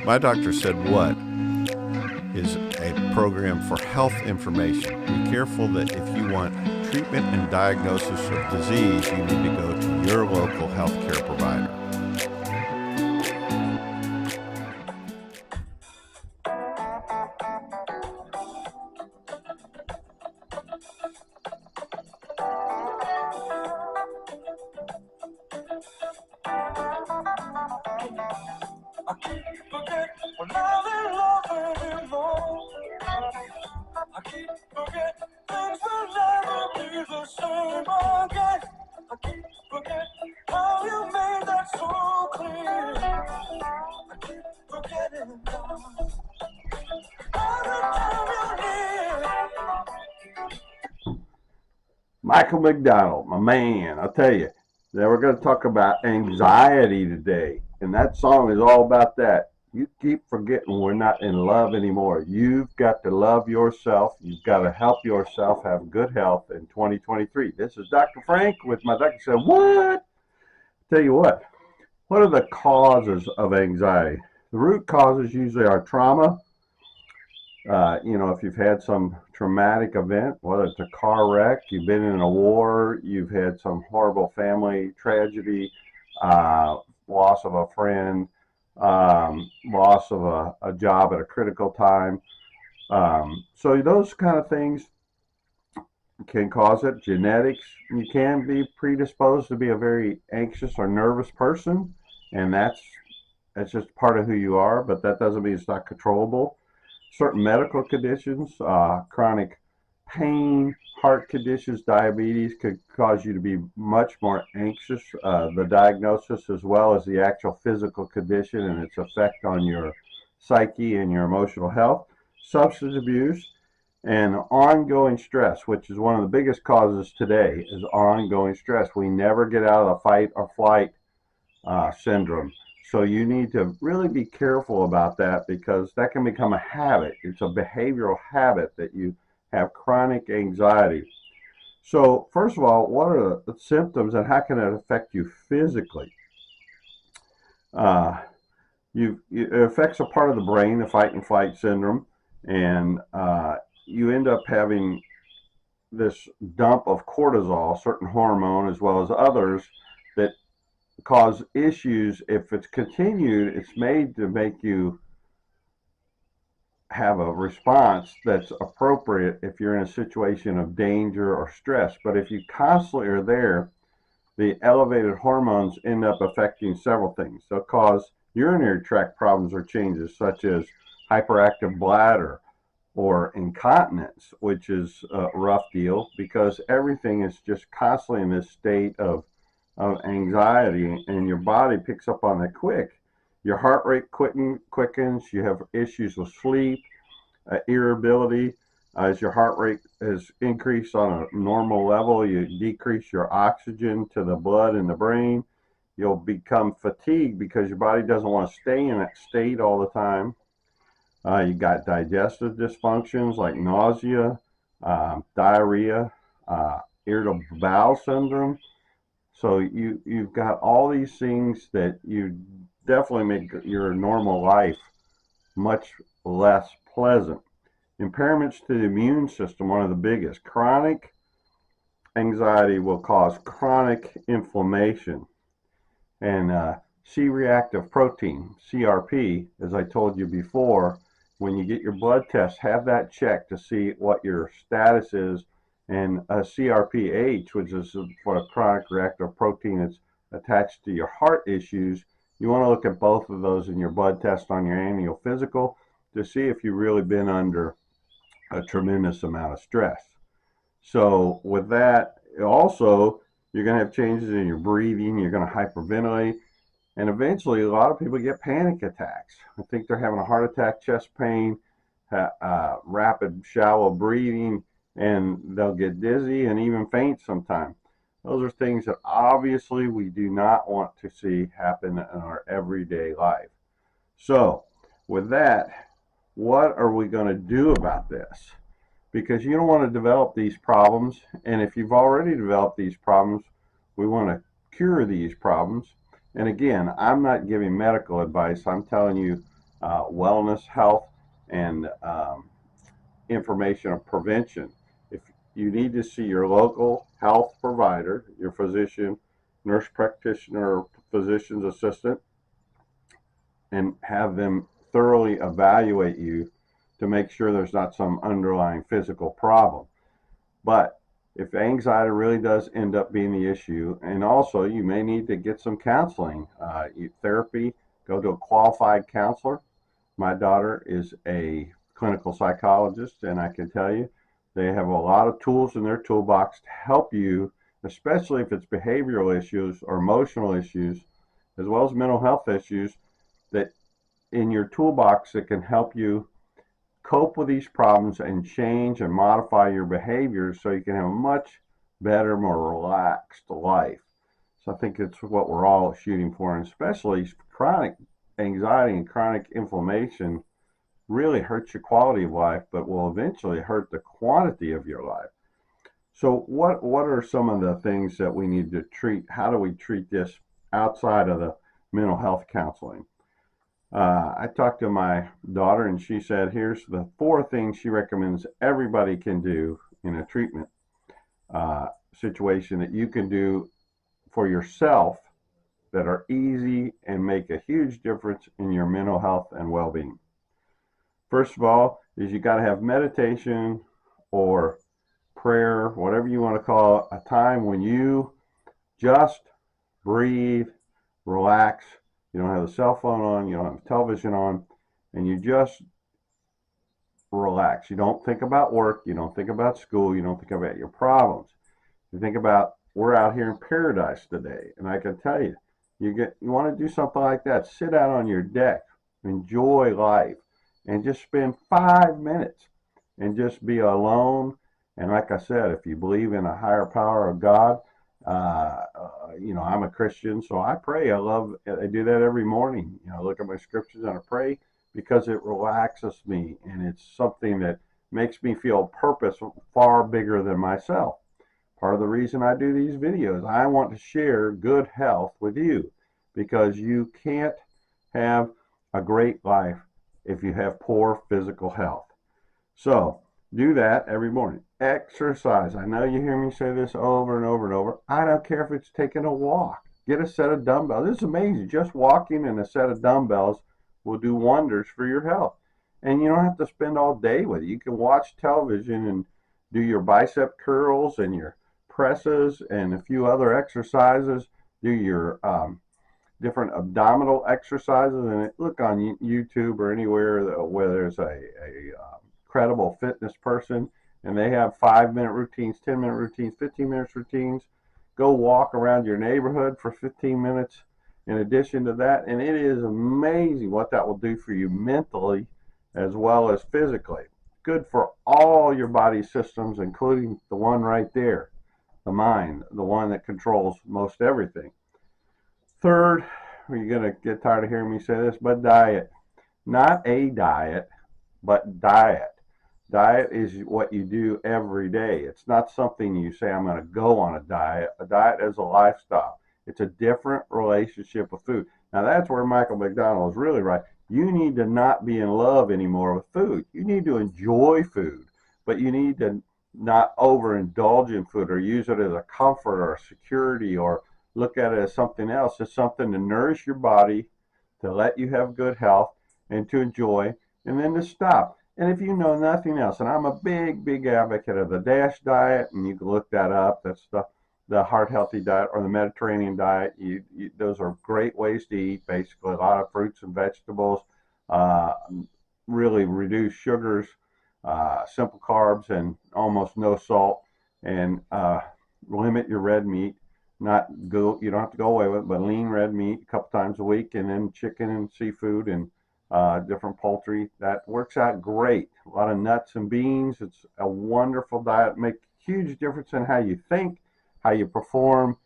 My Doctor Said What is a program for health information. Be careful that if you want treatment and diagnosis of disease, you need to go to your local healthcare provider. Michael McDonald, my man, I'll tell you. Now we're going to talk about anxiety today, and that song is all about that. You keep forgetting we're not in love anymore. You've got to love yourself. You've got to help yourself have good health in 2023. This is Dr. Frank with my doctor said, what? Tell you what are the causes of anxiety? The root causes usually are trauma. If you've had some traumatic event, whether it's a car wreck, you've been in a war, you've had some horrible family tragedy, loss of a friend, loss of a job at a critical time. So those kind of things can cause it. Genetics, you can be predisposed to be a very anxious or nervous person, and that's just part of who you are, but that doesn't mean it's not controllable. Certain medical conditions, chronic pain, heart conditions, diabetes could cause you to be much more anxious. The diagnosis as well as the actual physical condition and its effect on your psyche and your emotional health. Substance abuse and ongoing stress, which is one of the biggest causes today, is ongoing stress. We never get out of the fight or flight syndrome. So you need to really be careful about that because that can become a habit. It's a behavioral habit that you have chronic anxiety. So first of all, what are the symptoms and how can it affect you physically? It affects a part of the brain, the fight and flight syndrome, and you end up having this dump of cortisol, certain hormone, as well as others that cause issues. If it's continued, it's made to make you have a response that's appropriate if you're in a situation of danger or stress. But if you constantly are there, the elevated hormones end up affecting several things. They'll cause urinary tract problems or changes such as hyperactive bladder or incontinence, which is a rough deal because everything is just constantly in this state of anxiety, and your body picks up on it quick. Your heart rate quickens, you have issues with sleep, irritability. As your heart rate has increased on a normal level, you decrease your oxygen to the blood in the brain. You'll become fatigued because your body doesn't want to stay in that state all the time. You got digestive dysfunctions like nausea, diarrhea, irritable bowel syndrome. So you've got all these things that you definitely make your normal life much less pleasant. Impairments to the immune system, one of the biggest. Chronic anxiety will cause chronic inflammation. And C-reactive protein, CRP, as I told you before, when you get your blood test, have that checked to see what your status is. And CRPH, which is for a chronic reactive protein that's attached to your heart issues, you want to look at both of those in your blood test on your annual physical to see if you've really been under a tremendous amount of stress. So with that, also, you're going to have changes in your breathing, you're going to hyperventilate, and eventually a lot of people get panic attacks. I think they're having a heart attack, chest pain, rapid shallow breathing, and they'll get dizzy and even faint sometimes. Those are things that obviously we do not want to see happen in our everyday life. So with that, what are we going to do about this? Because you don't want to develop these problems, and if you've already developed these problems, we want to cure these problems. And again, I'm not giving medical advice. I'm telling you wellness, health, and information of prevention. If you need to see your local health provider, your physician, nurse practitioner, or physician's assistant, and have them thoroughly evaluate you to make sure there's not some underlying physical problem. But if anxiety really does end up being the issue, and also you may need to get some counseling, therapy, go to a qualified counselor. My daughter is a clinical psychologist, and I can tell you they have a lot of tools in their toolbox to help you, especially if it's behavioral issues or emotional issues, as well as mental health issues, that in your toolbox that can help you cope with these problems and change and modify your behaviors so you can have a much better, more relaxed life. So I think it's what we're all shooting for, and especially chronic anxiety and chronic inflammation really hurts your quality of life, but will eventually hurt the quantity of your life. So what are some of the things that we need to treat? How do we treat this outside of the mental health counseling? I talked to my daughter, and she said, here's the 4 things she recommends everybody can do in a treatment situation that you can do for yourself that are easy and make a huge difference in your mental health and well-being. First of all, is you got to have meditation or prayer, whatever you want to call it, a time when you just breathe, relax. You don't have the cell phone on, you don't have the television on, and you just relax. You don't think about work, you don't think about school, you don't think about your problems. You think about, we're out here in paradise today, and I can tell you, you want to do something like that, sit out on your deck, enjoy life, and just spend 5 minutes and just be alone. And like I said, if you believe in a higher power of God, I'm a Christian, so I pray. I do that every morning. I look at my scriptures and I pray because it relaxes me, and it's something that makes me feel purpose far bigger than myself. Part of the reason I do these videos, I want to share good health with you, because you can't have a great life if you have poor physical health. So do that every morning. Exercise. I know you hear me say this over and over and over. I don't care if it's taking a walk. Get a set of dumbbells. This is amazing. Just walking and a set of dumbbells will do wonders for your health. And you don't have to spend all day with it. You can watch television and do your bicep curls and your presses and a few other exercises. Do your different abdominal exercises, and look on YouTube or anywhere where there's a credible fitness person, and they have 5-minute routines, 10-minute routines, 15-minute routines. Go walk around your neighborhood for 15 minutes in addition to that, and it is amazing what that will do for you mentally as well as physically. Good for all your body systems, including the one right there, the mind, the one that controls most everything. Third, you're going to get tired of hearing me say this, but diet. Not a diet, but diet. Diet is what you do every day. It's not something you say, I'm going to go on a diet. A diet is a lifestyle. It's a different relationship with food. Now, that's where Michael McDonald is really right. You need to not be in love anymore with food. You need to enjoy food, but you need to not overindulge in food or use it as a comfort or a security or look at it as something else. It's something to nourish your body, to let you have good health, and to enjoy, and then to stop. And if you know nothing else, and I'm a big, big advocate of the DASH diet, and you can look that up. That's the heart healthy diet or the Mediterranean diet. Those are great ways to eat. Basically, a lot of fruits and vegetables, really reduce sugars, simple carbs, and almost no salt, and limit your red meat. You don't have to go away with it, but lean red meat a couple times a week, and then chicken and seafood and different poultry. That works out great. A lot of nuts and beans. It's a wonderful diet. Make huge difference in how you think, how you perform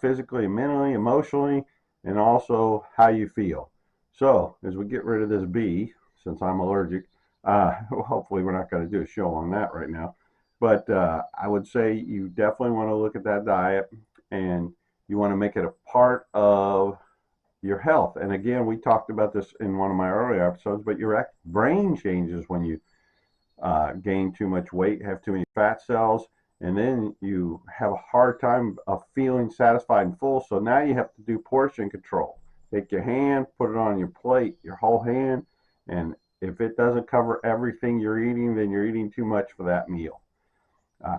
physically, mentally, emotionally, and also how you feel. So as we get rid of this bee, since I'm allergic, hopefully we're not going to do a show on that right now. But I would say you definitely want to look at that diet, and you want to make it a part of your health. And again, we talked about this in one of my earlier episodes, but your brain changes when you gain too much weight, have too many fat cells, and then you have a hard time of feeling satisfied and full. So now you have to do portion control. Take your hand, put it on your plate, your whole hand, and if it doesn't cover everything you're eating, then you're eating too much for that meal.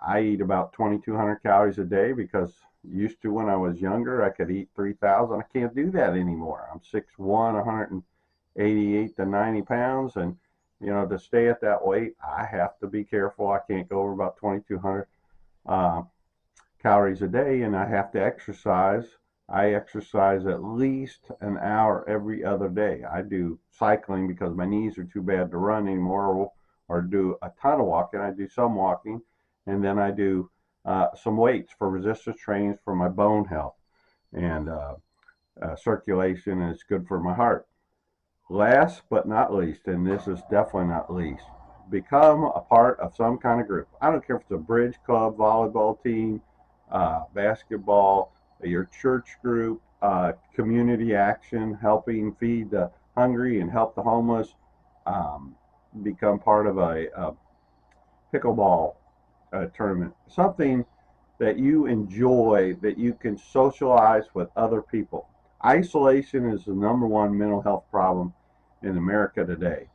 I eat about 2,200 calories a day because used to when I was younger, I could eat 3,000. I can't do that anymore. I'm 6'1", 188 to 90 pounds, and to stay at that weight, I have to be careful. I can't go over about 2,200 calories a day, and I have to exercise. I exercise at least an hour every other day. I do cycling because my knees are too bad to run anymore, or do a ton of walking. I do some walking, and then I do some weights for resistance trainings for my bone health and circulation, and it's good for my heart. Last but not least, and this is definitely not least, become a part of some kind of group. I don't care if it's a bridge club, volleyball team, basketball, your church group, community action, helping feed the hungry and help the homeless, become part of a pickleball tournament, something that you enjoy, that you can socialize with other people. Isolation is the number one mental health problem in America today.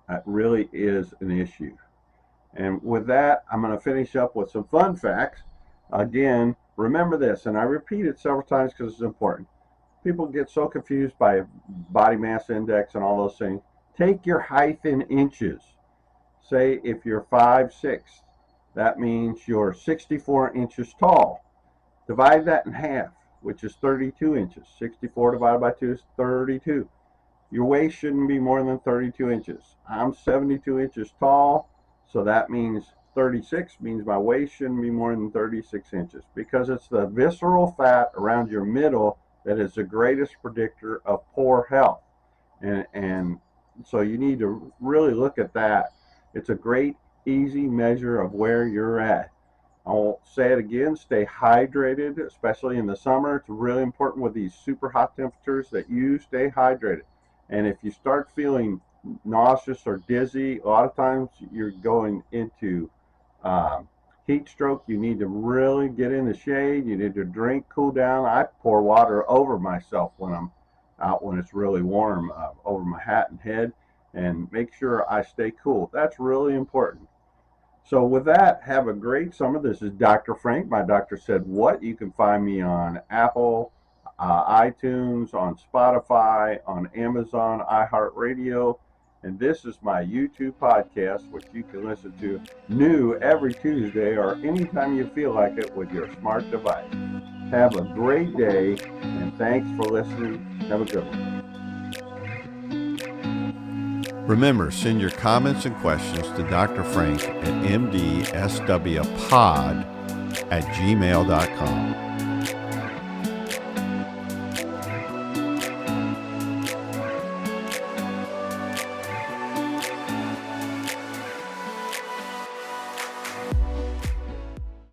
It really is an issue. And with that, I'm going to finish up with some fun facts. Again, remember this, and I repeat it several times because it's important. People get so confused by body mass index and all those things. Take your height in inches. Say if you're 5'6", that means you're 64 inches tall. Divide that in half, which is 32 inches. 64 divided by 2 is 32. Your waist shouldn't be more than 32 inches. I'm 72 inches tall, so that means 36 means my waist shouldn't be more than 36 inches, because it's the visceral fat around your middle that is the greatest predictor of poor health. And so you need to really look at that. It's a great, easy measure of where you're at. I'll say it again, stay hydrated, especially in the summer. It's really important with these super hot temperatures that you stay hydrated. And if you start feeling nauseous or dizzy, a lot of times you're going into heat stroke. You need to really get in the shade. You need to drink, cool down. I pour water over myself when I'm out, when it's really warm, over my hat and head, and make sure I stay cool. That's really important. So with that, have a great summer. This is Dr. Frank. My doctor said what? You can find me on Apple, iTunes, on Spotify, on Amazon, iHeartRadio, and this is my YouTube podcast, which you can listen to new every Tuesday or anytime you feel like it with your smart device. Have a great day, and thanks for listening. Have a good one. Remember, send your comments and questions to Dr. Frank at mdswpod@gmail.com.